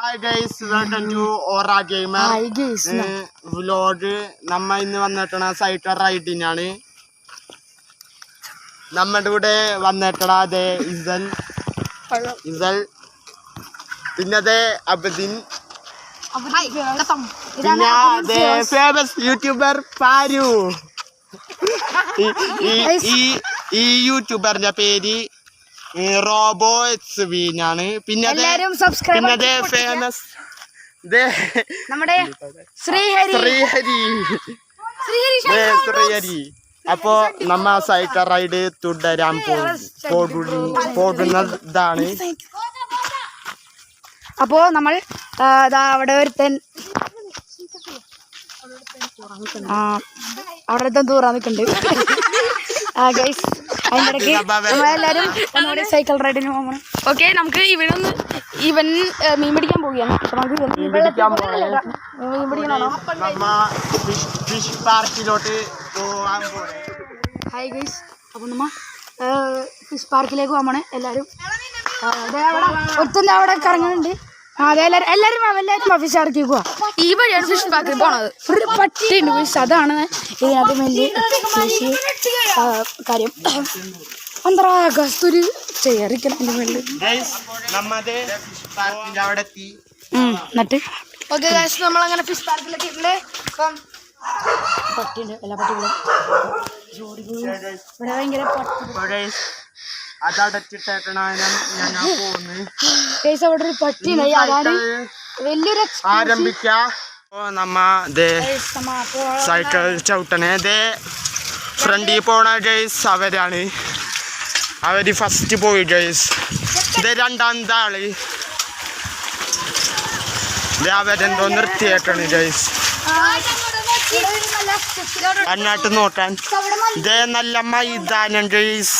Hi guys, welcome to Aura Gamer. Hi guys. Vlog. നമ്മ ഇന്ന് വന്നിട്ടണ cycle റൈഡിനാണ്. നമ്മുടെ കൂടെ വന്നിട്ടണ അതെ ഇസൽ പിന്നെ അതെ അബദിൻ പിന്നെ അതെ ഫേമസ് യൂട്യൂബർ പാരു. ഈ യൂട്യൂബറിന്റെ പേര് റോബോ എക്സ്വീനാണ്. പിന്നെ ഫേമസ് നമ്മുടെ ശ്രീഹരി. അപ്പോ നമ്മ സൈക്കിൾ റൈഡ് തുടരാൻ പോകുന്നതാണ്. അപ്പോ നമ്മൾ അവിടെ ഒരുത്തൻ തൂറാൻ നിൽക്കുന്നുണ്ട്. ഗൈസ് അതിൻ്റെ ഇടയ്ക്ക് നമ്മളെല്ലാവരും നമ്മുടെ സൈക്കിൾ റൈഡിന് പോകണം. ഓക്കെ, നമുക്ക് ഇവൻ മീൻ പിടിക്കാൻ പോവുകയാണ്. മീൻ പിടിക്കണോ? ഫിഷ് പാർക്കിലോട്ട് പോകാൻ പോണേ. ഹായ് ഗൈസ്, അപ്പം നമ്മ ഫിഷ് പാർക്കിലേക്ക് പോകണേ. എല്ലാവരും ഒത്തുന്ന അവിടെ കറങ്ങുന്നുണ്ട്. അതെ, എല്ലാവരും ഫിഷ് പാർക്കിൽ പോവാ. ഈ വഴിയാണ് ഫിഷ് പാർക്കിൽ പോണത്. ഒരു പട്ടിയുണ്ട് ഫിഷ്, അതാണ് ഇതിനകത്ത് വലിയ കാര്യം. അന്തരാ കസ്തൂരി ചേറിക്കണം എൻ്റെ മേളിൽ. എന്നിട്ട് ഓക്കെ ഗൈസ്, നമ്മളങ്ങനെ ഫിഷ് പാർക്കിലൊക്കെ ഉണ്ട്. അപ്പം പട്ടിയുണ്ട്, എല്ലാ പട്ടികളും ഇവിടെ ഭയങ്കര അവിടെ ഒരു പട്ടിയുണ്ട്. അതാണ് വലിയൊരു സൈക്കിൾ ചവിട്ടണേ. ഫ്രണ്ടിൽ പോണ ഗൈസ് അവരാണ്. അവര് ഫസ്റ്റ് പോയി ഗൈസ്. രണ്ടാമത്തെ ആള് അവരെന്തോ നിർത്തിയേക്കാണ് ഗൈസ്. അങ്ങോട്ട് നോക്കാൻ നല്ല മൈതാനം ഗൈസ്.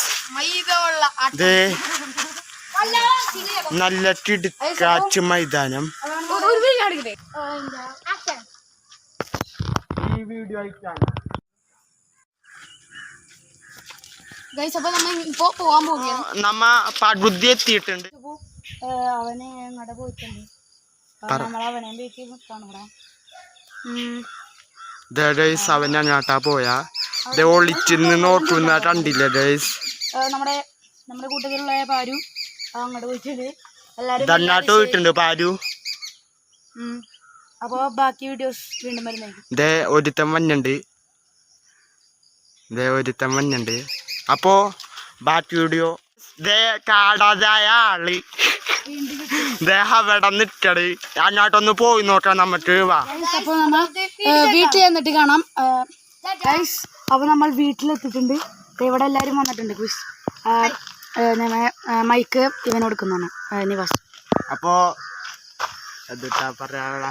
നല്ല കിടക്കാച്ച് മൈതാനം. ഈ വീഡിയോ അയക്കാണ് ഗൈസ്. അപ്പൊ നമ്മ ഇപ്പൊ പോവാൻ പോവുകയാണ്. നമ്മ പകുതി എത്തിയിട്ടുണ്ട്. അവന് എങ്ങോട്ട് പോയിട്ടുണ്ട്. നമ്മളവനെ വീട്ടിൽ നിൽക്കാണ് ഇവിടെ. അവൻ അങ്ങോട്ടാ പോയാ ഒളിച്ചിന്ന് നോക്കുന്ന കണ്ടില്ല ഗൈസ്. നമ്മുടെ കൂട്ടത്തിലുള്ള പാരു അങ്ങോട്ട് പോയിട്ടുണ്ട്. എല്ലാരും അങ്ങോട്ട് പോയിട്ടുണ്ട് പാരു. അപ്പൊ ബാക്കി വീഡിയോസ് വീണ്ടും വരുന്നതായിരിക്കും. ഒരുത്തൻ വന്നുണ്ട്. അപ്പോ ബാക്കി വീഡിയോ കാടാതായ ആള് അവിടെ നിൽക്കട്. അങ്ങോട്ടൊന്ന് പോയി നോക്കാം നമുക്ക്. അപ്പൊ നമ്മ വീട്ടിൽ ചെന്നിട്ട് കാണാം. അപ്പൊ നമ്മൾ വീട്ടിലെത്തിയിട്ടുണ്ട്. ഇവിടെ എല്ലാരും വന്നിട്ടുണ്ട്. മൈക്ക് ഇവൻ കൊടുക്കുന്നതാണ് നിവാസ്. അപ്പോ എന്താ പറയാനുള്ള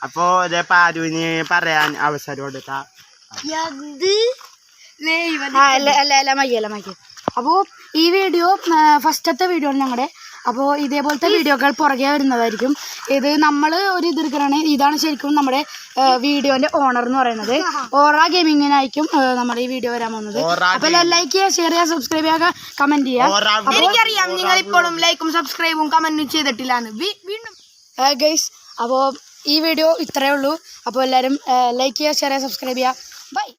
അപ്പോ പാരുവിന് പറയാൻ അവസരം കൊടുത്ത മൈക്ക്. അപ്പോൾ ഈ വീഡിയോ ഫസ്റ്റത്തെ വീഡിയോ ആണ് ഞങ്ങളുടെ. അപ്പോൾ ഇതേപോലത്തെ വീഡിയോകൾ പുറകെ വരുന്നതായിരിക്കും. ഇത് നമ്മൾ ഒരു ഇതെടുക്കുകയാണ്. ഇതാണ് ശരിക്കും നമ്മുടെ വീഡിയോന്റെ ഓണർ എന്ന് പറയുന്നത്. ഓറ ഗെയിമിങ്ങിനായിരിക്കും നമ്മുടെ ഈ വീഡിയോ വരാൻ പോകുന്നത്. അപ്പോൾ ലൈക്ക് ചെയ്യുക, ഷെയർ ചെയ്യുക, സബ്സ്ക്രൈബ് ചെയ്യുക, കമന്റ് ചെയ്യുക. എനിക്കറിയാം നിങ്ങൾ ഇപ്പോഴും ലൈക്കും സബ്സ്ക്രൈബും കമന്റും ചെയ്തിട്ടില്ലാന്ന് വീണ്ടും ഗൈസ്. അപ്പോൾ ഈ വീഡിയോ ഇത്രയേ ഉള്ളൂ. അപ്പോൾ എല്ലാവരും ലൈക്ക് ചെയ്യുക, ഷെയർ ചെയ്യുക, സബ്സ്ക്രൈബ് ചെയ്യുക. ബൈ.